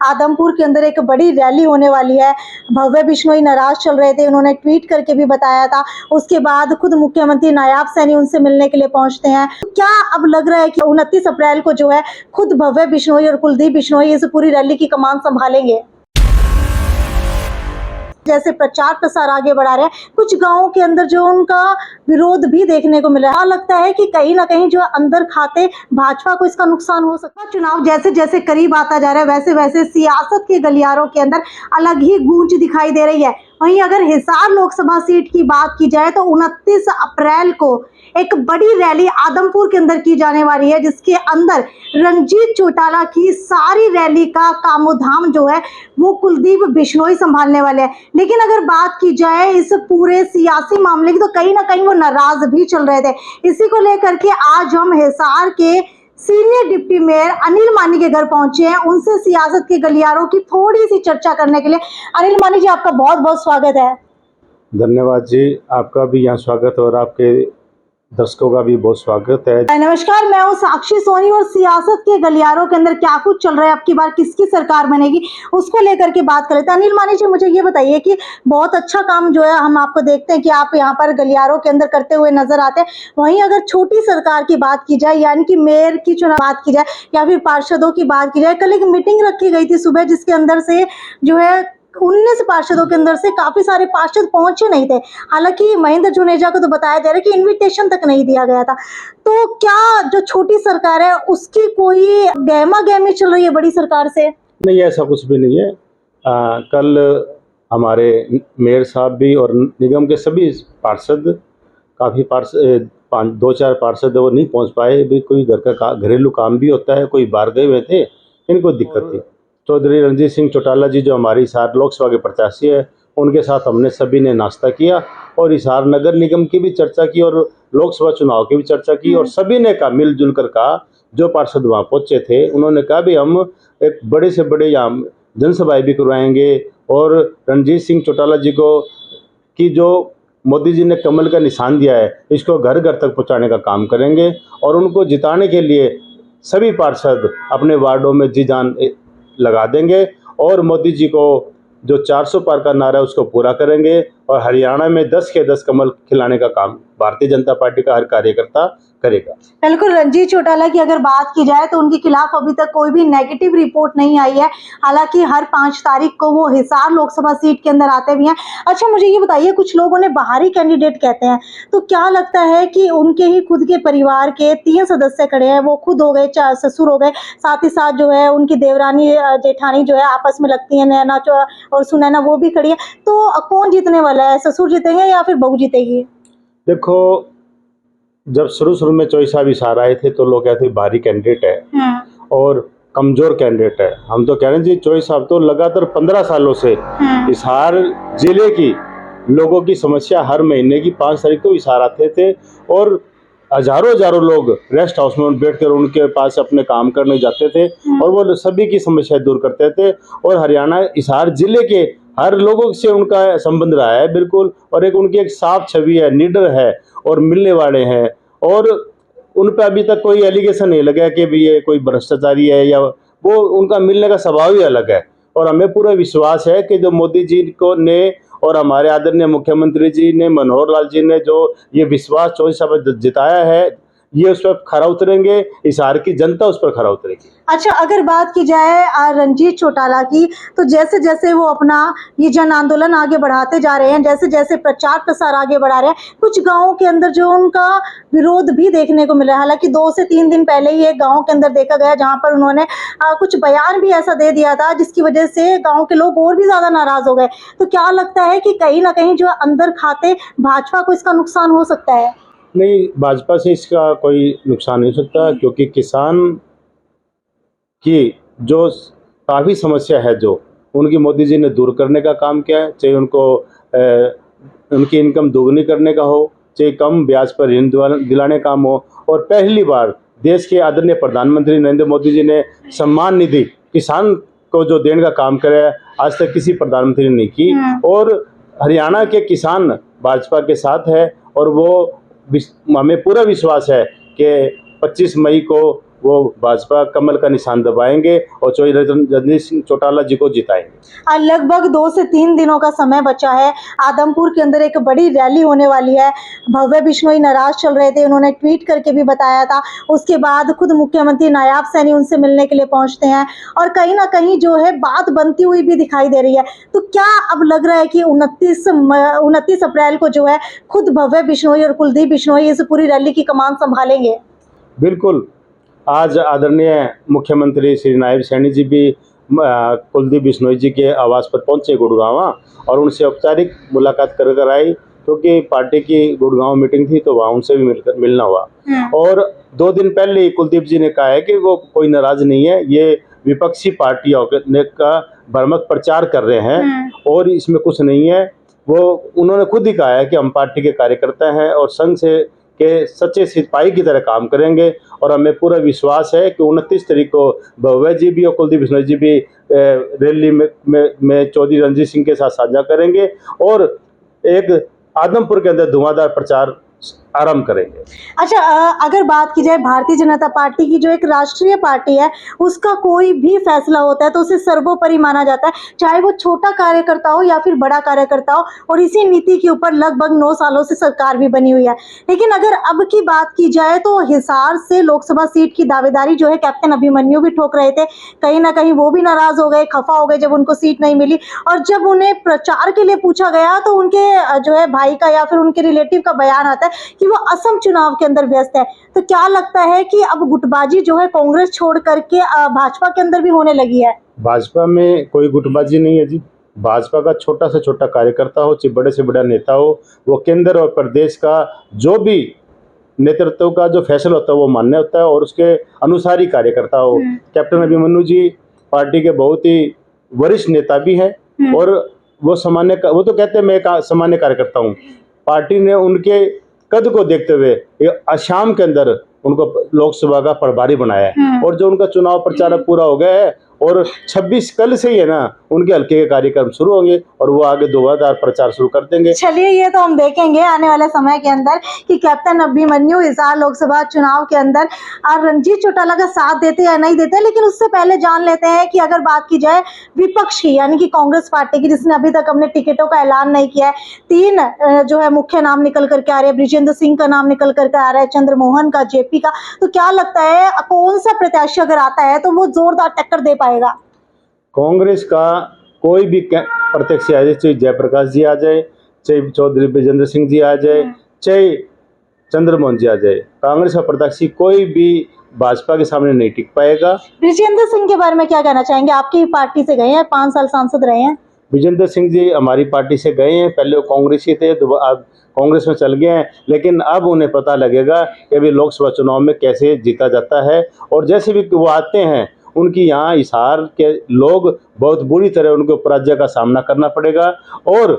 आदमपुर के अंदर एक बड़ी रैली होने वाली है। भव्य बिश्नोई नाराज चल रहे थे, उन्होंने ट्वीट करके भी बताया था। उसके बाद खुद मुख्यमंत्री नायाब सैनी उनसे मिलने के लिए पहुंचते हैं। क्या अब लग रहा है कि 29 अप्रैल को जो है खुद भव्य बिश्नोई और कुलदीप बिश्नोई इस पूरी रैली की कमान संभालेंगे? जैसे प्रचार प्रसार आगे बढ़ा रहे हैं, कुछ गांवों के अंदर जो उनका विरोध भी देखने को मिला है। लगता है कि कहीं ना कहीं जो अंदर खाते भाजपा को इसका नुकसान हो सकता है। चुनाव जैसे जैसे करीब आता जा रहा है, वैसे वैसे सियासत के गलियारों के अंदर अलग ही गूंज दिखाई दे रही है। वहीं अगर हिसार लोकसभा सीट की बात की जाए तो 29 अप्रैल को एक बड़ी रैली आदमपुर के अंदर की जाने वाली है, जिसके अंदर रणजीत चौटाला की सारी रैली का कामोधाम जो है वो कुलदीप बिश्नोई संभालने वाले हैं। लेकिन अगर बात की जाए इस पूरे सियासी मामले की तो कहीं ना कहीं वो नाराज भी चल रहे थे। इसी को लेकर के आज हम हिसार के सीनियर डिप्टी मेयर अनिल मानी के घर पहुंचे हैं, उनसे सियासत के गलियारों की थोड़ी सी चर्चा करने के लिए। अनिल मानी जी, आपका बहुत बहुत स्वागत है। धन्यवाद जी, आपका भी यहाँ स्वागत और आपके दर्शकों का भी बहुत स्वागत है। नमस्कार, मैं हूँ साक्षी सोनी और सियासत के गलियारों के अंदर क्या कुछ चल रहा है, अब की बार किसकी सरकार बनेगी, उसको लेकर के बात करते हैं। अनिल मानी जी, मुझे ये बताइए कि बहुत अच्छा काम जो है हम आपको देखते हैं कि आप यहाँ पर गलियारों के अंदर करते हुए नजर आते हैं। वहीं अगर छोटी सरकार की बात की जाए, यानी कि मेयर की चुनाव बात की जाए या फिर पार्षदों की बात की जाए, कल एक मीटिंग रखी गई थी सुबह, जिसके अंदर से जो है 19 पार्षदों के अंदर से काफी सारे पार्षद पहुंचे नहीं थे। हालांकि महेंद्र जुनेजा को तो बताया जा रहा है कि इनविटेशन तक नहीं दिया गया था। तो क्या जो छोटी सरकार है उसकी कोई गहमा गहमी चल रही है बड़ी सरकार से? नहीं, ऐसा कुछ भी नहीं है। कल हमारे मेयर साहब भी और निगम के सभी पार्षद, काफ़ी पार्षद, 2-4 पार्षद वो नहीं पहुंच पाए। भी कोई घर का घरेलू काम भी होता है, कोई बाहर गए हुए थे, इनको दिक्कत थी। चौधरी रणजीत सिंह चौटाला जी जो हमारी हिसार लोकसभा के प्रत्याशी है, उनके साथ हमने सभी ने नाश्ता किया और हिसार नगर निगम की भी चर्चा की और लोकसभा चुनाव की भी चर्चा की। और सभी ने कहा, मिलजुल कर कहा, जो पार्षद वहाँ पहुँचे थे उन्होंने कहा भी हम एक बड़े से बड़े यहाँ जनसभाएं भी करवाएंगे और रणजीत सिंह चौटाला जी को की जो मोदी जी ने कमल का निशान दिया है इसको घर घर तक पहुँचाने का काम करेंगे और उनको जिताने के लिए सभी पार्षद अपने वार्डों में जी जान लगा देंगे और मोदी जी को जो 400 पार का नारा है उसको पूरा करेंगे और हरियाणा में 10 के 10 कमल खिलाने का काम भारतीय जनता पार्टी का हर कार्यकर्ता करेगा। बिल्कुल, रणजीत चौटाला की अगर बात की जाए तो उनके खिलाफ अभी तक कोई भी नेगेटिव रिपोर्ट नहीं आई है। हालांकि हर 5 तारीख को वो हिसार लोकसभा सीट के अंदर आते भी हैं। अच्छा, मुझे ये बताइए, कुछ लोग उन्हें बाहरी कैंडिडेट कहते हैं, तो क्या लगता है कि उनके ही खुद के परिवार के 3 सदस्य खड़े हैं, वो खुद हो गए, ससुर हो गए, साथ ही साथ जो है उनकी देवरानी जेठानी जो है आपस में लगती है, नैना और सुनैना वो भी खड़ी है, तो कौन जीतने वाला है? ससुर जीतेंगे या फिर बहू जीतेगी? देखो, जब शुरू में चौई साहब हिसार आए थे तो लोग कहते भारी कैंडिडेट है और कमजोर कैंडिडेट है। हम तो कह रहे हैं जी, चौई साहब तो लगातार 15 सालों से हिसार जिले की लोगों की समस्या, हर महीने की 5 तारीख को हिसार आते थे और हजारों लोग रेस्ट हाउस में बैठकर उनके पास अपने काम करने जाते थे और वो सभी की समस्या दूर करते थे। और हरियाणा हिसार जिले के हर लोगों से उनका संबंध रहा है बिल्कुल, और एक उनकी एक साफ छवि है, निडर है और मिलने वाले हैं और उन पर अभी तक कोई एलिगेशन नहीं लगा कि भी ये कोई भ्रष्टाचारी है, या वो उनका मिलने का स्वभाव ही अलग है। और हमें पूरा विश्वास है कि जो मोदी जी को ने और हमारे आदरणीय मुख्यमंत्री जी ने, मनोहर लाल जी ने जो ये विश्वास 24 साल जिताया है, ये उस पर खरा उतरेंगे, हिसार की जनता उस पर खरा उतरेगी। अच्छा, अगर बात की जाए रणजीत चौटाला की, तो जैसे जैसे वो अपना ये जन आंदोलन आगे बढ़ाते जा रहे हैं, जैसे जैसे प्रचार प्रसार आगे बढ़ा रहे हैं, कुछ गांवों के अंदर जो उनका विरोध भी देखने को मिला है। हालांकि 2 से 3 दिन पहले ही एक गांव के अंदर देखा गया जहां पर उन्होंने कुछ बयान भी ऐसा दे दिया था जिसकी वजह से गाँव के लोग और भी ज्यादा नाराज हो गए। तो क्या लगता है कि कहीं ना कहीं जो अंदर खाते भाजपा को इसका नुकसान हो सकता है? नहीं, भाजपा से इसका कोई नुकसान नहीं हो सकता, क्योंकि किसान की जो काफ़ी समस्या है जो उनकी मोदी जी ने दूर करने का काम किया है, चाहे उनको उनकी इनकम दोगुनी करने का हो, चाहे कम ब्याज पर ऋण दिलाने का काम हो। और पहली बार देश के आदरणीय प्रधानमंत्री नरेंद्र मोदी जी ने सम्मान निधि किसान को जो देने का काम करे, आज तक किसी प्रधानमंत्री ने नहीं की। और हरियाणा के किसान भाजपा के साथ है और वो हमें पूरा विश्वास है कि 25 मई को वो भाजपा कमल का निशान दबाएंगे और चौधरी रणजीत सिंह चौटाला जी को जिताएंगे। लगभग 2 से 3 दिनों का समय बचा है। आदमपुर के अंदर एक बड़ी रैली होने वाली है। भव्य बिश्नोई नाराज चल रहे थे, उन्होंने ट्वीट करके भी बताया था। उसके बाद खुद मुख्यमंत्री नायाब सैनी उनसे मिलने के लिए पहुंचते हैं और कहीं ना कहीं जो है बात बनती हुई भी दिखाई दे रही है। तो क्या अब लग रहा है कि 29 अप्रैल को जो है खुद भव्य बिश्नोई और कुलदीप बिश्नोई इस पूरी रैली की कमान संभालेंगे? बिल्कुल, आज आदरणीय मुख्यमंत्री श्री नायब सैनी जी भी कुलदीप बिश्नोई जी के आवास पर पहुंचे गुड़गांव और उनसे औपचारिक मुलाकात कर आई, क्योंकि पार्टी की गुड़गांव मीटिंग थी तो वहाँ उनसे भी मिलना हुआ। और 2 दिन पहले ही कुलदीप जी ने कहा है कि वो कोई नाराज नहीं है, ये विपक्षी पार्टियों का भ्रामक प्रचार कर रहे हैं और इसमें कुछ नहीं है। वो उन्होंने खुद ही कहा है कि हम पार्टी के कार्यकर्ता हैं और संघ से के सच्चे सिपाही की तरह काम करेंगे और हमें पूरा विश्वास है कि 29 तारीख को भव्य जी भी और कुलदीप बिश्नोई जी भी रैली में चौधरी रणजीत सिंह के साथ साझा करेंगे और एक आदमपुर के अंदर धुआंधार प्रचार आरंभ करेंगे। अच्छा, अगर बात की जाए भारतीय जनता पार्टी की, जो एक राष्ट्रीय पार्टी है, उसका कोई भी फैसला होता है तो उसे सर्वोपरि माना जाता है, चाहे वो छोटा कार्यकर्ता हो या फिर बड़ा कार्यकर्ता हो। और इसी नीति के ऊपर लगभग 9 सालों से सरकार भी बनी हुई है। लेकिन अगर अब की बात की जाए तो हिसार से लोकसभा सीट की दावेदारी जो है कैप्टन अभिमन्यु भी ठोक रहे थे। कहीं ना कहीं वो भी नाराज हो गए, खफा हो गए जब उनको सीट नहीं मिली। और जब उन्हें प्रचार के लिए पूछा गया तो उनके जो है भाई का या फिर उनके रिलेटिव का बयान आता है कि वो असम चुनाव के अंदर व्यस्त है। तो क्या लगता है कि अब गुटबाजी जो है कांग्रेस छोड़ करके भाजपा के अंदर भी होने लगी है? भाजपा में कोई गुटबाजी नहीं है जी। भाजपा का छोटा से छोटा कार्यकर्ता हो चाहे बड़े से बड़ा नेता हो, वो केंद्र और प्रदेश का जो भी नेतृत्व का जो फैसला होता है वो मान्य होता है और उसके अनुसार ही कार्यकर्ता हो। कैप्टन अभिमन्यु जी पार्टी के बहुत ही वरिष्ठ नेता भी हैं और वो तो कहते हैं मैं एक सामान्य कार्यकर्ता हूँ। पार्टी ने उनके कद को देखते हुए असम के अंदर उनको लोकसभा का प्रभारी बनाया है और जो उनका चुनाव प्रचार पूरा हो गया है और 26 कल से ही है ना उनके हल्के के कार्यक्रम शुरू होंगे और वो आगे धुआंधार प्रचार शुरू कर देंगे। चलिए, ये तो हम देखेंगे आने वाले समय के अंदर कि कैप्टन अभिमन्यु हिसार लोकसभा चुनाव के अंदर रणजीत चौटाला का साथ देते या नहीं देते। लेकिन उससे पहले जान लेते हैं कि अगर बात की जाए विपक्ष की, यानी कि कांग्रेस पार्टी की, जिसने अभी तक अपने टिकटों का ऐलान नहीं किया है। 3 जो है मुख्य नाम निकल करके आ रहे हैं। बृजेंद्र सिंह का नाम निकल करके आ रहा है, चंद्रमोहन का, जेपी का। तो क्या लगता है कौन सा प्रत्याशी अगर आता है तो वो जोरदार टक्कर दे पाएगा? कांग्रेस का कोई भी प्रत्याशी आ जाए, चाहे जयप्रकाश जी आ जाए, चाहे चौधरी बृजेंद्र सिंह जी आ जाए, चाहे चंद्रमोहन जी आ जाए, कांग्रेस का प्रत्याशी कोई भी भाजपा के सामने नहीं टिक पाएगा। बृजेंद्र सिंह के बारे में क्या कहना चाहेंगे? आपकी पार्टी से गए हैं, 5 साल सांसद रहे हैं। बृजेंद्र सिंह जी हमारी पार्टी से गए हैं, पहले वो कांग्रेसी थे तो अब कांग्रेस में चल गए हैं, लेकिन अब उन्हें पता लगेगा कि अभी लोकसभा चुनाव में कैसे जीता जाता है और जैसे भी वो आते हैं उनकी यहाँ हिसार के लोग बहुत बुरी तरह उनको पराजय का सामना करना पड़ेगा और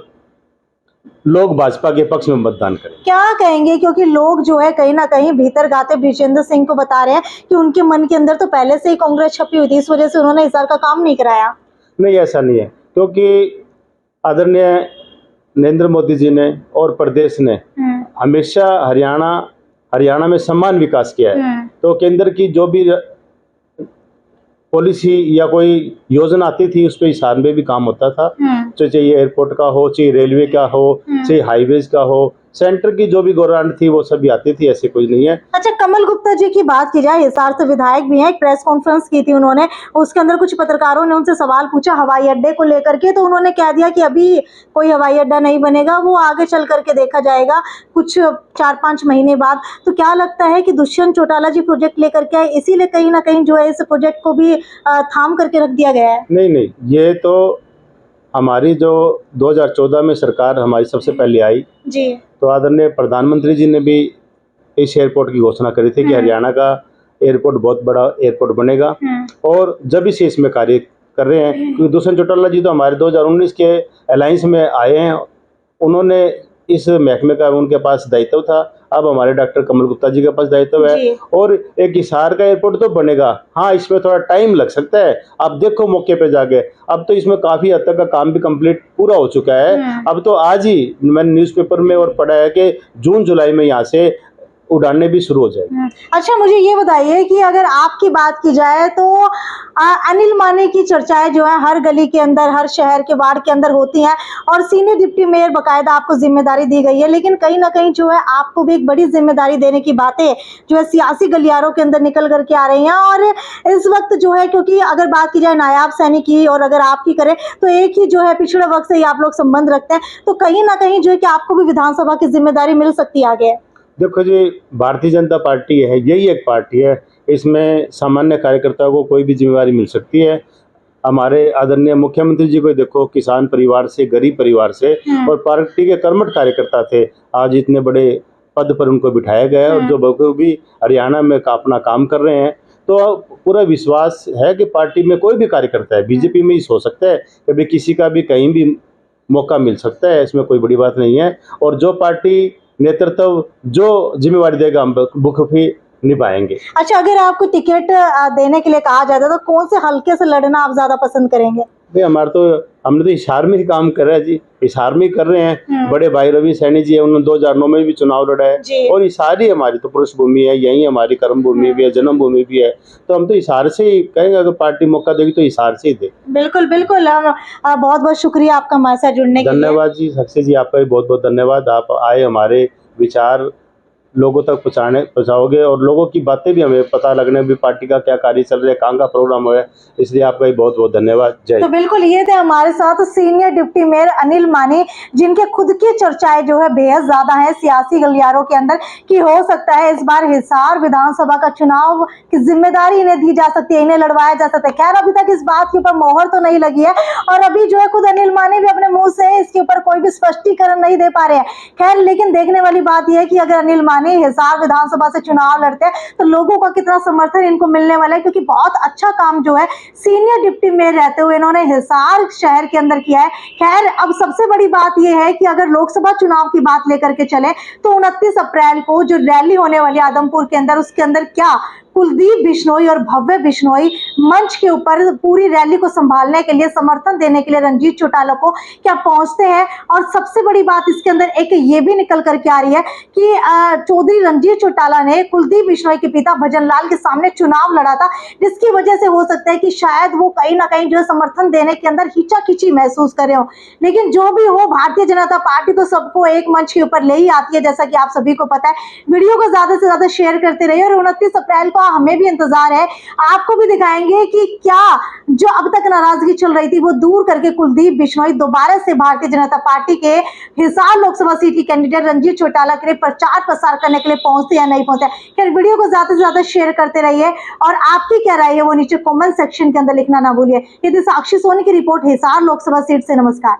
लोग भाजपा के पक्ष में मतदान करें। क्या कहेंगे, क्योंकि लोग जो है कहीं ना कहीं भीतर गाते बृजेंद्र सिंह को बता रहे हैं कि उनके मन के अंदर तो पहले से ही कांग्रेस छपी हुई थी, इस वजह से उन्होंने हिसार का काम नहीं कराया। नहीं, ऐसा नहीं है, क्योंकि आदरणीय नरेंद्र मोदी जी ने और प्रदेश ने हमेशा हरियाणा में समान विकास किया है। तो केंद्र की जो भी पॉलिसी या कोई योजना आती थी उस पर हिसार में भी काम होता था, चाहे एयरपोर्ट का हो, चाहे रेलवे का हो, चाहे हाईवेज का हो, सेंटर की जो भी गवर्नमेंट थी वो सभी आती थी, ऐसे कोई नहीं है। अच्छा, कमल गुप्ता जी की बात की जाए, हिसार से विधायक भी हैं, एक प्रेस कॉन्फ्रेंस की थी उन्होंने, उसके अंदर कुछ पत्रकारों ने उनसे सवाल पूछा हवाई अड्डे को लेकर के, तो उन्होंने कह दिया कि अभी कोई हवाई अड्डा नहीं बनेगा, वो आगे चल करके देखा जाएगा कुछ 4-5 महीने बाद। तो क्या लगता है कि दुष्यंत चौटाला जी प्रोजेक्ट लेकर के आए, इसीलिए कहीं ना कहीं जो है इस प्रोजेक्ट को भी थाम करके रख दिया गया है? नहीं, ये तो हमारी जो 2014 में सरकार हमारी सबसे पहले आई जी, तो आदरणीय प्रधानमंत्री जी ने भी इस एयरपोर्ट की घोषणा करी थी कि हरियाणा का एयरपोर्ट बहुत बड़ा एयरपोर्ट बनेगा और जब से इसमें कार्य कर रहे हैं, क्योंकि दुष्यंत चौटाला जी तो हमारे 2019 के अलायंस में आए हैं, उन्होंने इस महकमे का उनके पास दायित्व था। अब हमारे डॉक्टर कमल गुप्ता जी के पास दायित्व है और एक हिसार का एयरपोर्ट तो बनेगा। हाँ, इसमें थोड़ा टाइम लग सकता है, आप देखो मौके पे जाके। अब तो इसमें काफ़ी हद तक का काम भी कंप्लीट पूरा हो चुका है। अब तो आज ही मैंने न्यूज़पेपर में और पढ़ा है कि जून जुलाई में यहाँ से उड़ाने भी शुरू हो जाएगी। अच्छा, मुझे ये बताइए कि अगर आपकी बात की जाए तो अनिल माने की चर्चाएं जो है हर गली के अंदर, हर शहर के वार्ड के अंदर होती हैं और सीनियर डिप्टी मेयर बकायदा आपको जिम्मेदारी दी गई है, लेकिन कहीं ना कहीं जो है आपको भी एक बड़ी जिम्मेदारी देने की बातें जो है सियासी गलियारों के अंदर निकल करके आ रही हैं। और इस वक्त जो है, क्योंकि अगर बात की जाए नायाब सैनिक की और अगर आपकी करें तो एक ही जो है पिछड़े वक्त से ही आप लोग संबंध रखते हैं, तो कहीं ना कहीं जो है कि आपको भी विधानसभा की जिम्मेदारी मिल सकती है आगे। देखो जी, भारतीय जनता पार्टी है, यही एक पार्टी है, इसमें सामान्य कार्यकर्ताओं को कोई भी जिम्मेदारी मिल सकती है। हमारे आदरणीय मुख्यमंत्री जी को देखो, किसान परिवार से, गरीब परिवार से, और पार्टी के कर्मठ कार्यकर्ता थे, आज इतने बड़े पद पर उनको बिठाया गया है और जो बखूबी हरियाणा में अपना काम कर रहे हैं। तो पूरा विश्वास है कि पार्टी में कोई भी कार्यकर्ता है, बीजेपी में ही हो सकता है, कभी किसी का भी कहीं भी मौका मिल सकता है, इसमें कोई बड़ी बात नहीं है। और जो पार्टी नेतृत्व जो जिम्मेवारी देगा हम बखूबी निभाएंगे। अच्छा, अगर आपको टिकट देने के लिए कहा जाता है तो कौन से हल्के से लड़ना आप ज्यादा पसंद करेंगे? भाई हमने तो हिसार में ही काम कर रहे हैं जी, हिसार में ही कर रहे हैं। बड़े भाई रवि सैनी जी है, उन्होंने 2009 में भी चुनाव लड़ा है और हिसार ही हमारी तो पुरुष भूमि है, यही हमारी कर्म भूमि भी है, जन्म भूमि भी है। तो हम तो हिसार से ही कहेंगे, अगर पार्टी मौका देगी तो हिसार से ही दे। बिल्कुल बिल्कुल, हम बहुत बहुत शुक्रिया आपका हमारे साथ जुड़ने के लिए। धन्यवाद जी सक्सेस जी, आपका भी बहुत बहुत धन्यवाद। आप आए, हमारे विचार लोगों तक पहुँचाओगे और लोगों की बातें भी हमें पता लगने भी, पार्टी का क्या कार्य चल रहा है, कहाँ का प्रोग्राम है, इसलिए आपका भी बहुत बहुत धन्यवाद। जय। तो बिल्कुल ये थे हमारे साथ सीनियर डिप्टी मेयर अनिल माने, जिनके खुद की चर्चाएं जो है बेहद ज्यादा है सियासी गलियारों के अंदर कि हो सकता है इस बार हिसार विधानसभा का चुनाव की जिम्मेदारी इन्हें दी जा सकती है, इन्हें लड़वाया जा सकता है। खैर, अभी तक इस बात के ऊपर मोहर तो नहीं लगी है और अभी जो है खुद अनिल माने भी अपने मुंह से इसके ऊपर कोई भी स्पष्टीकरण नहीं दे पा रहे हैं। खैर, लेकिन देखने वाली बात यह है कि अगर अनिल माने हिसार विधानसभा से चुनाव लड़ते हैं तो लोगों का कितना समर्थन इनको मिलने वाला है, क्योंकि बहुत अच्छा काम जो है सीनियर डिप्टी मेयर रहते हुए इन्होंने हिसार शहर के अंदर किया है। खैर, अब सबसे बड़ी बात यह है कि अगर लोकसभा चुनाव की बात लेकर के चले तो 29 अप्रैल को जो रैली होने वाली है आदमपुर के अंदर, उसके अंदर क्या कुलदीप बिश्नोई और भव्य बिश्नोई मंच के ऊपर पूरी रैली को संभालने के लिए, समर्थन देने के लिए रणजीत चौटाला को क्या पहुंचते हैं। और सबसे बड़ी बात इसके अंदर एक ये भी निकल करके आ रही है कि चौधरी रणजीत चौटाला ने कुलदीप बिश्नोई के पिता भजन लाल के सामने चुनाव लड़ा था, जिसकी वजह से हो सकता है कि शायद वो कहीं ना कहीं जो है समर्थन देने के अंदर हिचाकिची महसूस कर रहे हो। लेकिन जो भी हो, भारतीय जनता पार्टी तो सबको एक मंच के ऊपर ले ही आती है, जैसा कि आप सभी को पता है। वीडियो को ज्यादा से ज्यादा शेयर करते रहिए और 29 अप्रैल को हमें भी इंतजार है, आपको भी दिखाएंगे कि क्या जो अब तक नाराजगी चल रही थी वो दूर करके कुलदीप बिश्नोई दोबारा से भारतीय जनता पार्टी के हिसार लोकसभा सीट की कैंडिडेट रणजीत चौटाला के लिए प्रचार प्रसार करने के लिए पहुंचते या नहीं पहुंचते। खैर, वीडियो को ज्यादा से ज्यादा शेयर करते रहिए और आपकी क्या राय है वो नीचे कमेंट सेक्शन के अंदर लिखना ना भूलिए। यदि साक्षी सोनी की रिपोर्ट हिसार लोकसभा सीट से। नमस्कार।